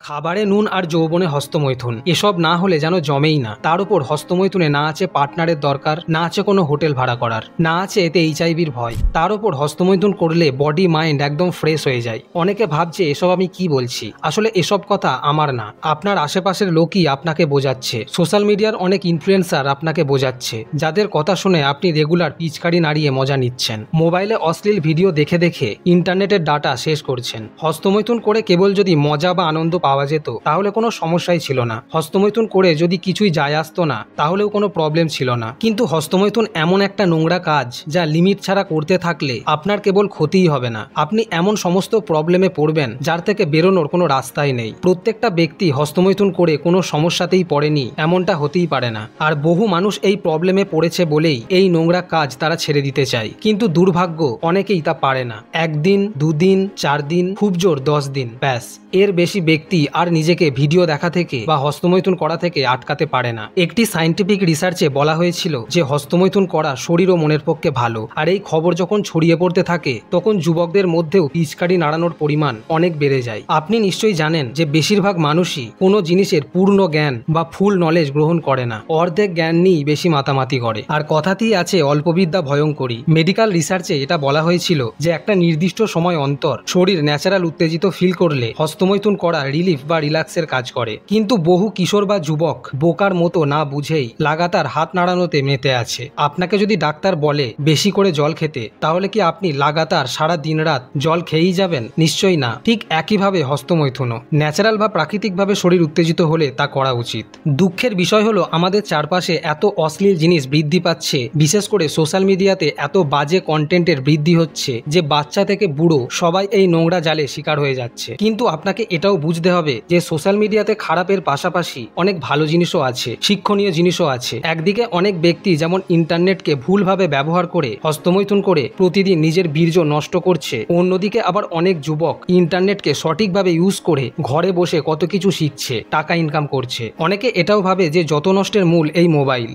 খাবারে নুন আর যৌবনে হস্তমৈথুন এসব না হলে যেন জমেই না। তার উপর হস্তমৈথুনে না আছে পার্টনারের দরকার, না আছে কোনো হোটেল ভাড়া করার, না আছে এতে এইচআইভির ভয়। তার উপর হস্তমৈথুন করলে বডি মাইন্ড একদম ফ্রেশ হয়ে যায়। অনেকে ভাবছে এসব আমি কি বলছি, আসলে এসব কথা আমার না, আপনার আশেপাশের লোকই আপনাকে বোঝাচ্ছে। সোশ্যাল মিডিয়ার অনেক ইনফ্লুয়েন্সার আপনাকে বোঝাচ্ছে, যাদের কথা শুনে আপনি রেগুলার পিচকারি নাড়িয়ে মজা নিচ্ছেন। মোবাইলে অশ্লীল ভিডিও দেখে দেখে ইন্টারনেটের ডাটা শেষ করছেন। হস্তমৈথুন করে কেবল যদি মজা বা আনন্দ পাওয়া যেত তাহলে কোনো সমস্যাই ছিল না। হস্তমৈথুন করে যদি কিছুই যায় আসতো না তাহলেও কোনো প্রবলেম ছিল না। কিন্তু হস্তমৈথুন এমন একটা নোংরা কাজ যা লিমিট ছাড়া করতে থাকলে আপনার কেবল ক্ষতিই হবে না, আপনি এমন সমস্ত প্রবলেমে পড়বেন যার থেকে বেরোনোর কোনো রাস্তাই নেই। প্রত্যেকটা ব্যক্তি হস্তমৈথুন করে কোনো সমস্যাতেই পড়েনি এমনটা হতেই পারে না। আর বহু মানুষ এই প্রবলেমে পড়েছে বলেই এই নোংরা কাজ তারা ছেড়ে দিতে চায়, কিন্তু দুর্ভাগ্য অনেকেই তা পারে না। একদিন, দুদিন, 4 দিন, খুব জোর 10 দিন, ব্যাস এর বেশি ব্যক্তি আর নিজেকে ভিডিও দেখা থেকে বা হস্তমৈথুন করা থেকে আটকাতে পারে না। একটি সায়েন্টিফিক রিসার্চে বলা হয়েছিল যে হস্তমৈথুন করা শরীর ও মনের পক্ষে ভালো। আর এই খবর যখন ছড়িয়ে পড়তে থাকে তখন যুবকদের মধ্যেও পিচকারি নাড়ানোর পরিমাণ অনেক বেড়ে যায়। আপনি নিশ্চয়ই জানেন যে বেশিরভাগ মানুষই কোনো জিনিসের পূর্ণ জ্ঞান বা ফুল নলেজ গ্রহণ করে না, অর্ধেক জ্ঞান নিয়েই বেশি মাতামাতি করে। আর কথাতেই আছে অল্পবিদ্যা ভয়ঙ্করী। মেডিকেল রিসার্চে এটা বলা হয়েছিল যে একটা নির্দিষ্ট সময় অন্তর শরীর ন্যাচারাল উত্তেজিত ফিল করলে হস্তমৈথুন করা রিলিফ বা রিল্যাক্সের কাজ করে। কিন্তু বহু কিশোর বা যুবক বোকার মতো না বুঝেই লাগাতার হাত নাড়ানোতে মেতে আছে। আপনাকে যদি ডাক্তার বলে বেশি করে জল খেতে, তাহলে কি আপনি লাগাতার সারা দিন রাত জল খেয়েই যাবেন? নিশ্চয়ই না। ঠিক একইভাবে হস্তমৈথুনও ন্যাচারাল বা প্রাকৃতিকভাবে শরীর উত্তেজিত হলে তা করা উচিত। দুঃখের বিষয় হলো আমাদের চারপাশে এত অশ্লীল জিনিস বৃদ্ধি পাচ্ছে, বিশেষ করে সোশ্যাল মিডিয়াতে এত বাজে কন্টেন্টের বৃদ্ধি হচ্ছে যে বাচ্চা থেকে বুড়ো সবাই এই নোংরা জালে শিকার হয়ে যাচ্ছে। কিন্তু আপনাকে এটাও বুঝতে হবে যে সোশ্যাল মিডিয়াতে খারাপের পাশাপাশি অনেক ভালো জিনিসও আছে, শিক্ষণীয় জিনিসও আছে। একদিকে অনেক ব্যক্তি যেমন ইন্টারনেটকে ভুলভাবে ব্যবহার করে হস্তমৈথুন করে প্রতিদিন নিজের বীর্য নষ্ট করছে, অন্যদিকে আবার অনেক যুবক ইন্টারনেটকে সঠিকভাবে ইউজ করে ঘরে বসে কত কিছু শিখছে, টাকা ইনকাম করছে। অনেকে এটাও ভাবে যে যত নষ্টের মূল এই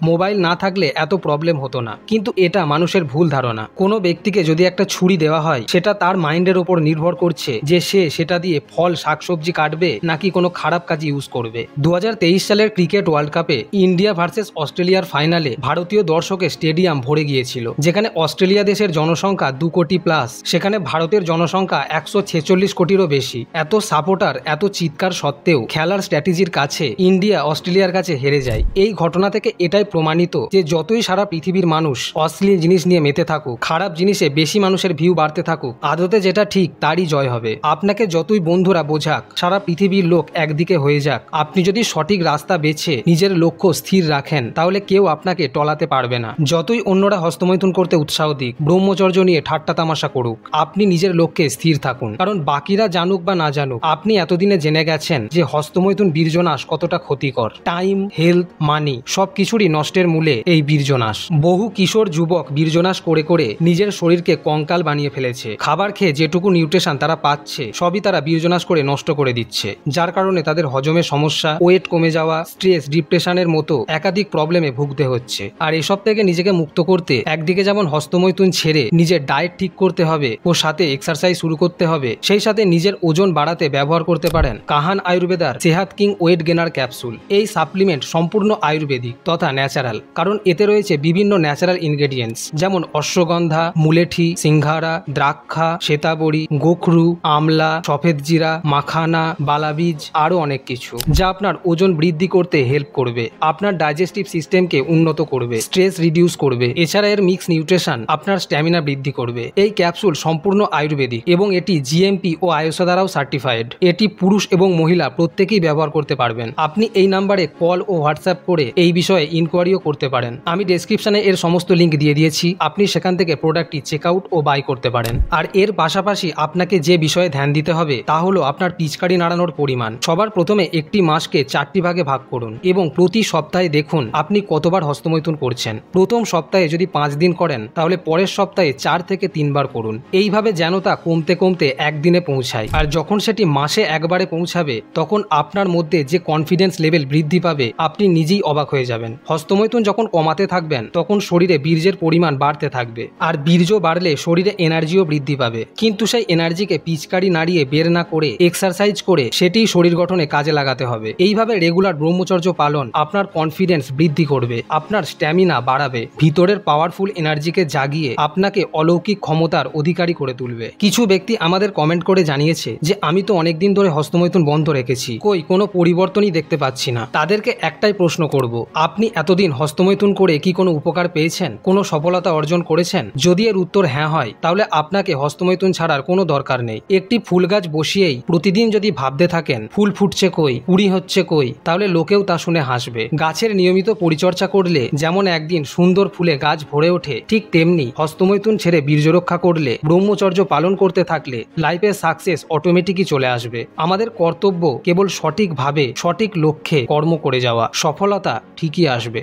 মোবাইল না থাকলে এত প্রবলেম হতো না, কিন্তু এটা মানুষের ভুল ধারণা। কোনো ব্যক্তিকে যদি একটা ছুরি দেওয়া হয় সেটা তার মাইন্ডের উপর নির্ভর করছে যে সে সেটা দিয়ে ফল শাকসবজি কাটবে নাকি কোনো খারাপ কাজে ইউজ করবে। 2023 সালের ক্রিকেট ওয়ার্ল্ড কাপে ইন্ডিয়া ভার্সেস অস্ট্রেলিয়ার ফাইনালে ভারতীয় দর্শকের স্টেডিয়াম ভরে গিয়েছিল। যেখানে অস্ট্রেলিয়া দেশের জনসংখ্যা 2 কোটি প্লাস, সেখানে ভারতের জনসংখ্যা 146 কোটিরও বেশি। এত সাপোর্টার, এত চিৎকার সত্ত্বেও খেলার স্ট্র্যাটেজির কাছে ইন্ডিয়া অস্ট্রেলিয়ার কাছে হেরে যায়। এই ঘটনা থেকে এটাই প্রমাণিত যে যতই সারা পৃথিবীর মানুষ অশ্লীল জিনিস নিয়ে মেতে থাকুক, খারাপ জিনিসে বেশি মানুষের ভিউ বাড়তে থাকুক, আদতে যেটা ঠিক তারই জয় হবে। আপনাকে যতই বন্ধুরা বোঝাক, সারা পৃথিবীর লোক একদিকে হয়ে যাক, আপনি যদি সঠিক রাস্তা বেছে নিজের লক্ষ্য স্থির রাখেন তাহলে কেউ আপনাকে টলাতে পারবে না। যতই অন্যরা হস্তমৈথুন করতে উৎসাহ দিক, ব্রহ্মচর্য নিয়ে ঠাট্টা তামাশা করুক, আপনি নিজের লক্ষ্যে স্থির থাকুন। কারণ বাকিরা জানুক বা না জানুক, আপনি এতদিনে জেনে গেছেন যে হস্তমৈথুন বীর্যনাশ কতটা ক্ষতিকর। টাইম, হেলথ, মানি সবকিছুরই নষ্টের মূলে এই বীর্যনাশ। বহু কিশোর যুবক বীর্যনাশ করে করে নিজের শরীরকে কঙ্কাল বানিয়ে ফেলেছে। খাবার খেয়ে যেটুকু নিউট্রিশন তারা পাচ্ছে সবই তারা বীর্যনাশ করে নষ্ট করে দিচ্ছে, যার কারণে তাদের হজমের সমস্যা, ওয়েট কমে যাওয়া, স্ট্রেস, ডিপ্রেশনের মতো একাধিক প্রবলেমে ভুগতে হচ্ছে। আর এসব থেকে নিজেকে মুক্ত করতে একদিকে যেমন হস্তমৈথুন ছেড়ে নিজের ডায়েট ঠিক করতে হবে ও সাথে এক্সারসাইজ শুরু করতে হবে, সেই সাথে নিজের ওজন বাড়াতে ব্যবহার করতে পারেন কাহান আয়ুর্বেদার সেহাত কিং ওয়েট গেনার ক্যাপসুল। এই সাপ্লিমেন্ট সম্পূর্ণ আয়ুর্বেদিক তথা ন্যাচারাল, কারণ এতে রয়েছে বিভিন্ন ন্যাচারাল ইনগ্রেডিয়েন্টস যেমন অশ্বগন্ধা, মুলেঠি, সিংঘারা, দ্রাক্ষা, শ্বেতাবড়ি, গোখরু, আমলা, সফেদ জিরা, মাখানা, বালাবীজ, আরও অনেক কিছু, যা আপনার ওজন বৃদ্ধি করতে হেল্প করবে, আপনার ডাইজেস্টিভ সিস্টেমকে উন্নত করবে, স্ট্রেস রিডিউস করবে। এছাড়া এর মিক্স নিউট্রিশন আপনার স্ট্যামিনা বৃদ্ধি করবে। এই ক্যাপসুল সম্পূর্ণ আয়ুর্বেদিক এবং এটি জিএমপি ও আইএসও দ্বারাও সার্টিফাইড। এটি পুরুষ এবং মহিলা প্রত্যেকেই ব্যবহার করতে পারবেন। আপনি এই নাম্বারে কল ও হোয়াটসঅ্যাপ করে এই বিষয়ে ইনকোয়ারিও করতে পারেন। আমি ডেসক্রিপশনে এর সমস্ত লিঙ্ক দিয়ে দিয়েছি, আপনি সেখান থেকে প্রোডাক্টটি চেক আউট ও বাই করতে পারেন। আর এর পাশাপাশি আপনাকে যে বিষয়ে ধ্যান দিতে হবে তা হলো আপনার পিচকারি নাড়ানোর পরিমাণ। সবার প্রথমে একটি মাসকে 4টি ভাগে ভাগ করুন এবং প্রতি সপ্তাহে দেখুন আপনি কতবার হস্তমৈথুন করছেন। প্রথম সপ্তাহে যদি 5 দিন করেন তাহলে পরের সপ্তাহে 4 থেকে 3 বার করুন। এইভাবে যেন তা কমতে কমতে একদিনে পৌঁছায়। আর যখন সেটি মাসে একবারে পৌঁছাবে তখন আপনার মধ্যে যে কনফিডেন্স লেভেল বৃদ্ধি পাবে আপনি নিজেই অবাক হয়ে যাবেন। হস্তমৈথুন যখন কমাতে থাকবেন তখন শরীরে বীর্যের পরিমাণ বাড়তে থাকবে, আর বীর্য বাড়লে শরীরে এনার্জিও বৃদ্ধি পাবে। কিন্তু সেই এনার্জিকে পিচকারি নাড়িয়ে বের না করে এক্সারসাইজ করে সেটি শরীর গঠনে কাজে লাগাতে হবে। এইভাবে রেগুলার ব্রহ্মচর্য পালন আপনার কনফিডেন্স বৃদ্ধি করবে, আপনার স্ট্যামিনা বাড়াবে, ভিতরের পাওয়ারফুল এনার্জিকে জাগিয়ে আপনাকে অলৌকিক ক্ষমতার অধিকারী করে তুলবে। কিছু ব্যক্তি আমাদের কমেন্ট করে জানিয়েছে যে আমি তো অনেকদিন ধরে হস্তমৈথুন বন্ধ রেখেছি, কই কোনো পরিবর্তনই দেখতে পাচ্ছি না। তাদেরকে একটাই প্রশ্ন করব, আপনি এতদিন হস্তমৈথুন করে কি কোনো উপকার পেয়েছেন, কোনো সফলতা অর্জন করেছেন? যদি এর উত্তর হ্যাঁ হয়, তাহলে আপনাকে হস্তমৈথুন ছাড়ার কোনো দরকার নেই। একটি ফুল গাছ বসিয়েই প্রতিদিন যদি ভাবতে থাকেন ফুল ফুটছে কই, কুড়ি হচ্ছে কই, তাহলে লোকেও তা শুনে হাসবে। গাছের নিয়মিত পরিচর্যা করলে যেমন একদিন সুন্দর ফুলে গাছ ভরে ওঠে, ঠিক তেমনি হস্তমৈথুন ছেড়ে বীর্য রক্ষা করলে, ব্রহ্মচর্য পালন করতে থাকলে লাইফে সাকসেস অটোমেটিকই চলে আসবে। আমাদের কর্তব্য কেবল সঠিকভাবে সঠিক লক্ষ্যে কর্ম করে যাওয়া, সফলতা ঠিকই আসবে।